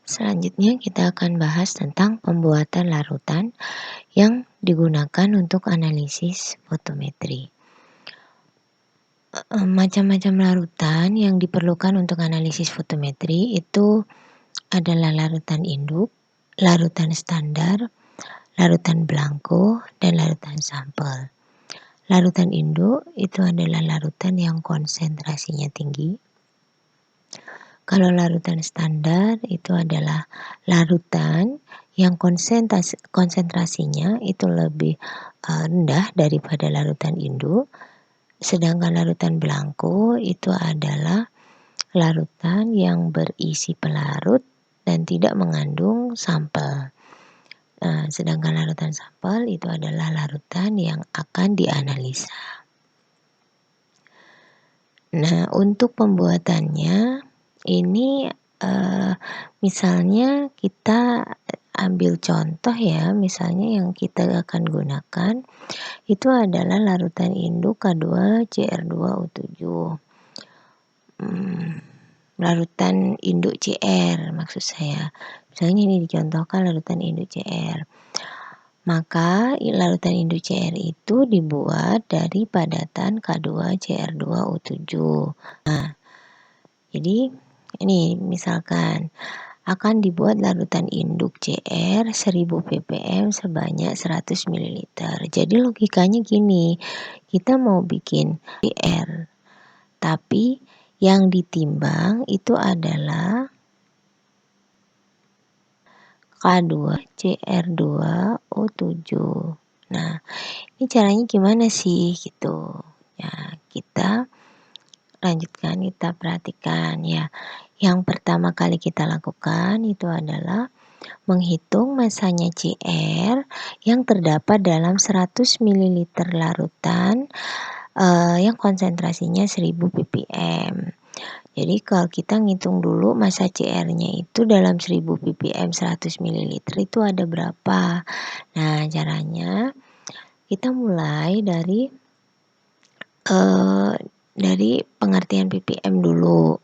Selanjutnya kita akan bahas tentang pembuatan larutan yang digunakan untuk analisis fotometri. Macam-macam larutan yang diperlukan untuk analisis fotometri itu adalah larutan induk, larutan standar, larutan blanko, dan larutan sampel. Larutan induk itu adalah larutan yang konsentrasinya tinggi. Kalau larutan standar itu adalah larutan yang konsentrasinya itu lebih rendah daripada larutan induk. Sedangkan larutan blanko itu adalah larutan yang berisi pelarut dan tidak mengandung sampel. Sedangkan larutan sampel itu adalah larutan yang akan dianalisa. Nah, untuk pembuatannya ini misalnya kita ambil contoh ya, misalnya yang kita akan gunakan itu adalah larutan induk K2CR2O7. Larutan induk CR maksud saya. Misalnya ini dicontohkan larutan induk CR. Maka larutan induk CR itu dibuat dari padatan K2CR2O7. Nah, jadi ini misalkan akan dibuat larutan induk CR 1000 ppm sebanyak 100 ml. Jadi logikanya gini, kita mau bikin CR, tapi yang ditimbang itu adalah K2CR2O7. Nah, ini caranya gimana sih gitu. Ya, kita lanjutkan, kita perhatikan ya. Yang pertama kali kita lakukan itu adalah menghitung masanya CR yang terdapat dalam 100 ml larutan yang konsentrasinya 1000 ppm. Jadi kalau kita ngitung dulu masa CR-nya itu dalam 1000 ppm 100 ml itu ada berapa. Nah, caranya kita mulai dari pengertian ppm dulu.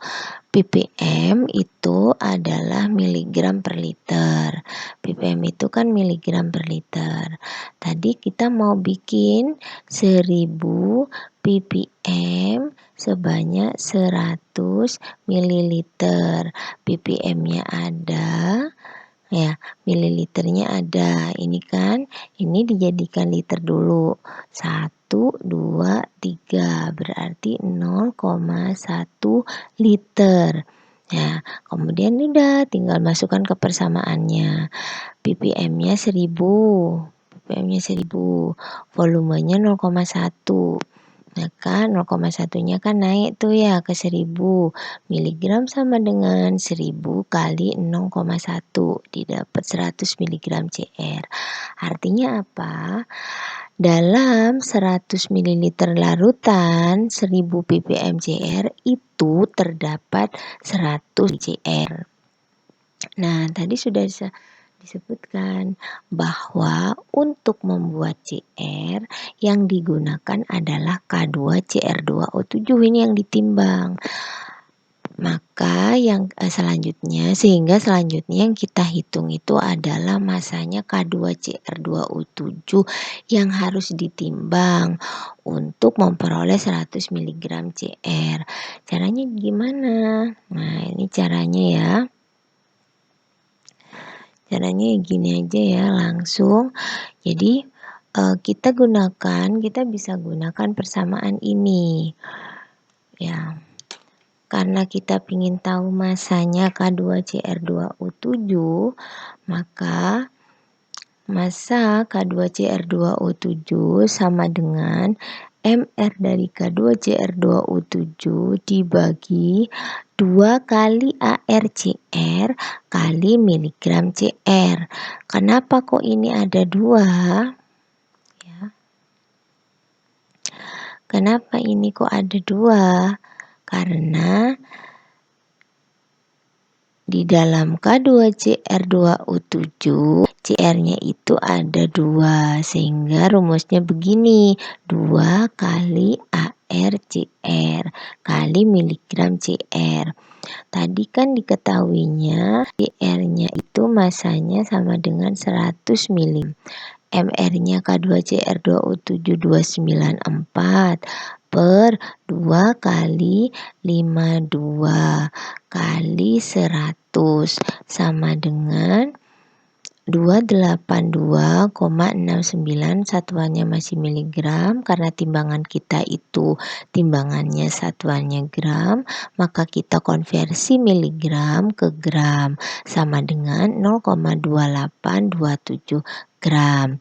ppm itu adalah miligram per liter. ppm itu kan miligram per liter. Tadi kita mau bikin 1000 ppm sebanyak 100 ml. ppm-nya ada, ya, mililiternya ada. Ini kan, ini dijadikan liter dulu. 1, 2, 3 berarti 0,1 liter. Ya, kemudian udah tinggal masukkan ke persamaannya. ppm-nya 1000. ppm-nya 1000. Volumenya 0,1. Maka 0,1-nya kan naik tuh ya ke 1000. Miligram sama dengan 1000 kali 0,1 didapat 100 mg CR. Artinya apa? Dalam 100 ml larutan 1000 ppm CR itu terdapat 100 CR. Nah, tadi sudah disebutkan bahwa untuk membuat CR yang digunakan adalah K2CR2O7, ini yang ditimbang. Maka yang selanjutnya yang kita hitung itu adalah masanya K2CR2O7 yang harus ditimbang untuk memperoleh 100 mg CR. Caranya gimana? Nah, ini caranya ya. Caranya gini aja ya, langsung. Jadi kita bisa gunakan persamaan ini. Ya. Karena kita ingin tahu masanya K2CR2O7, maka masa K2CR2O7 sama dengan MR dari K2CR2O7 dibagi 2 kali ARCR kali miligram CR. Kenapa kok ini ada 2? Ya. Kenapa ini kok ada 2? Karena di dalam K2CR2O7 CR-nya itu ada 2, sehingga rumusnya begini, 2 kali ARCR kali miligram CR. Tadi kan diketahuinya CR-nya itu masanya sama dengan 100 mili. MR-nya K2CR2O7294 per 2 kali 52 kali 100 sama dengan 282,69, satuannya masih miligram. Karena timbangan kita itu timbangannya satuannya gram, maka kita konversi miligram ke gram sama dengan 0,2827 gram.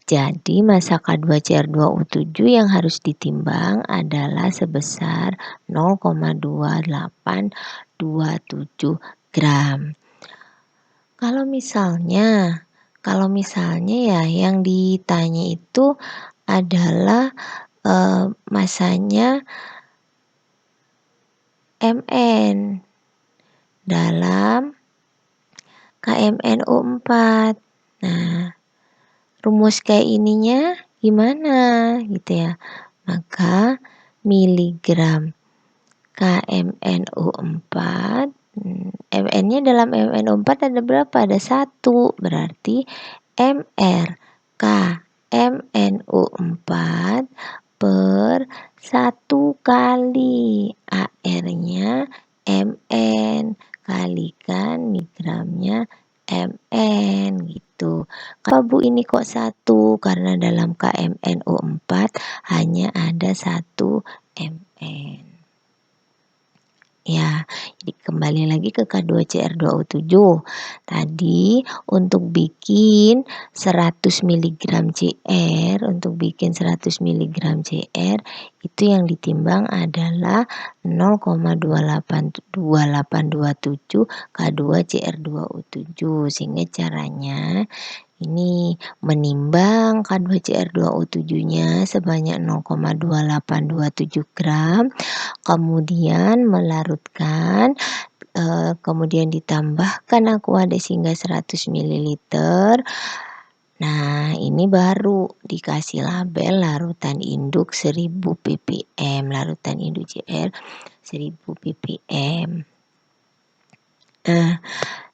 Jadi massa K2CR2O7 yang harus ditimbang adalah sebesar 0,2827 gram. Kalau misalnya ya yang ditanya itu adalah massanya Mn dalam KMNO4. Nah, rumus kayak ininya gimana gitu ya. Maka miligram KMNO4, Mn-nya dalam MnO4 ada berapa? Ada 1. Berarti MR KMNO4 per 1 kali AR-nya Mn kalikan migramnya Mn gitu. Kenapa Bu ini kok 1? Karena dalam KMNO4 hanya ada 1 Mn. Ya, jadi kembali lagi ke K2CR2O7. Tadi untuk bikin 100 mg CR, itu yang ditimbang adalah 0,2827 K2CR2O7. Sehingga caranya ini menimbang K2CR2O7-nya sebanyak 0,2827 gram, kemudian melarutkan, kemudian ditambahkan aqua hingga 100 ml. Nah, ini baru dikasih label larutan induk 1000 ppm, larutan induk CR 1000 ppm. Nah,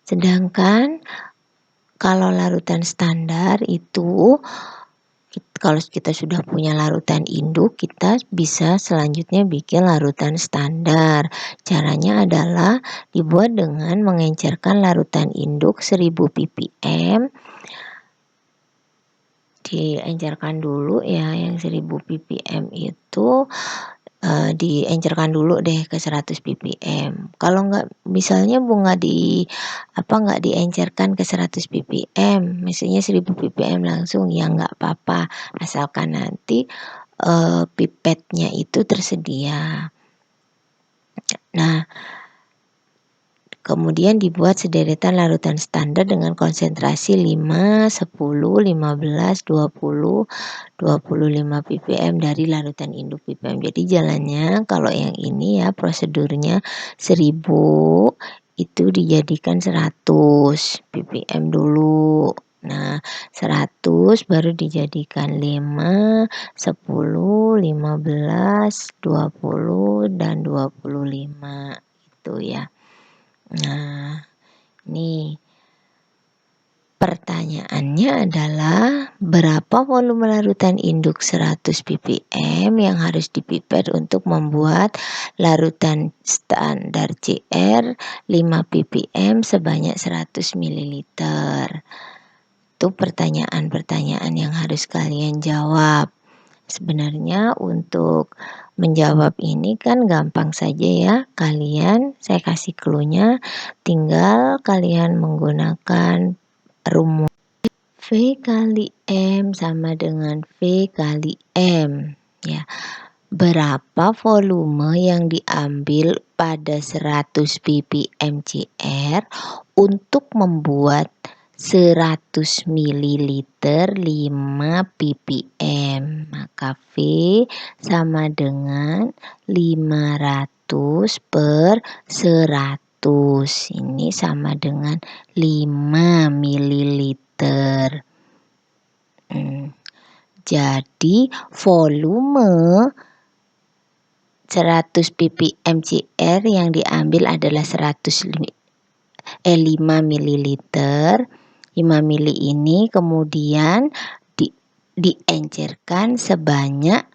sedangkan kalau larutan standar itu, kalau kita sudah punya larutan induk, kita bisa selanjutnya bikin larutan standar. Caranya adalah dibuat dengan mengencerkan larutan induk 1000 ppm. Diencerkan dulu ya, yang 1000 ppm itu diencerkan dulu deh ke 100 ppm. Kalau misalnya nggak diencerkan ke 100 ppm, misalnya 1000 ppm langsung, ya nggak apa-apa, asalkan nanti pipetnya itu tersedia. Nah, kemudian dibuat sederetan larutan standar dengan konsentrasi 5, 10, 15, 20, 25 ppm dari larutan induk ppm. Jadi jalannya kalau yang ini ya prosedurnya 1000 itu dijadikan 100 ppm dulu. Nah, 100 baru dijadikan 5, 10, 15, 20 dan 25 itu ya. Nah, ini pertanyaannya adalah berapa volume larutan induk 100 ppm yang harus dipipet untuk membuat larutan standar CR 5 ppm sebanyak 100 ml. Itu pertanyaan-pertanyaan yang harus kalian jawab. Sebenarnya untuk menjawab ini kan gampang saja ya. Saya kasih clue-nya, tinggal kalian menggunakan rumus V kali M sama dengan V kali M ya. Berapa volume yang diambil pada 100 ppm CR untuk membuat 100 ml 5 ppm, maka V sama dengan 500 per 100, ini sama dengan 5 ml. Jadi volume 100 ppm CR yang diambil adalah 5 mililiter. 5 mili ini kemudian diencerkan sebanyak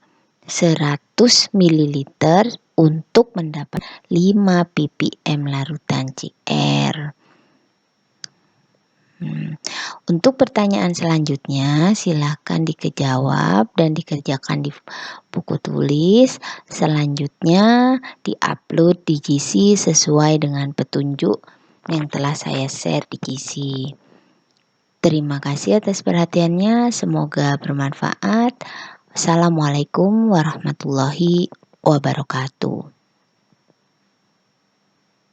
100 mililiter untuk mendapat 5 ppm larutan CR. Untuk pertanyaan selanjutnya silakan dijawab dan dikerjakan di buku tulis. Selanjutnya diupload di GC sesuai dengan petunjuk yang telah saya share di GC. Terima kasih atas perhatiannya, semoga bermanfaat. Wassalamualaikum warahmatullahi wabarakatuh.